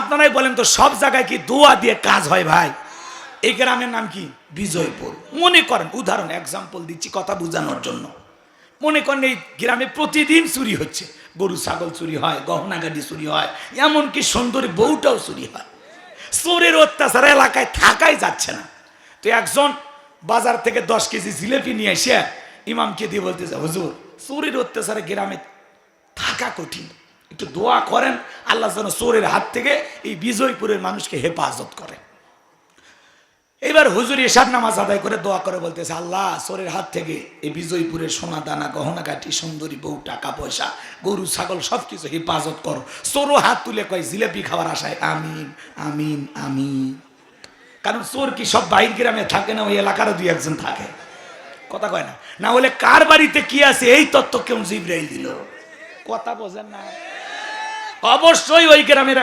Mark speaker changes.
Speaker 1: আপনারাই বলেন তো সব জায়গায় কি দোয়া দিয়ে কাজ হয় ভাই? এই গ্রামের নাম কি? বিজয়পুর। মনে করেন উদাহরণ এক্সাম্পল দিচ্ছি কথা বোঝানোর জন্য। মনে করেন এই গ্রামে প্রতিদিন চুরি হচ্ছে, গরু ছাগল চুরি হয়, গহনা গাড়ি চুরি হয়, এমনকি সুন্দরী বউটাও চুরি হয়। চোরের অত্যাচার এলাকায় থাকাই যাচ্ছে না। তো একজন বাজার থেকে 10 কেজি জিলেপি নিয়ে এসে ইমামকে দিয়ে বলতেছে, হুজুর চোরের অত্যাচারে গ্রামে থাকা কঠিন, একটু দোয়া করেন আল্লাহ যেন চোরের হাত থেকে এই বিজয়পুরের মানুষকে হেফাজত করে। এবার হুজুর এশার নামাজ আদায় করে দোয়া করে বলতেছে, আল্লাহ চোরের হাত থেকে এই বিজয়পুরের সোনা দানা গহনা কাঠি সুন্দরী বউ টাকা পয়সা গরু ছাগল সবকিছু হেফাজত করো। চোরও হাত তুলে কয় জিলেপি খাওয়ার আশায় আমিন আমিন আমিন। কারণ চোর কি সব বাইর গ্রামে থাকে না, ওই এলাকারও 2-1 থাকে, কথা কয় না। না হলে কার বাড়িতে কি আছে এই তত্ত্ব কেউ জিবরাইল দিল, কথা বোঝেন না? অবশ্যই ওই গ্রামের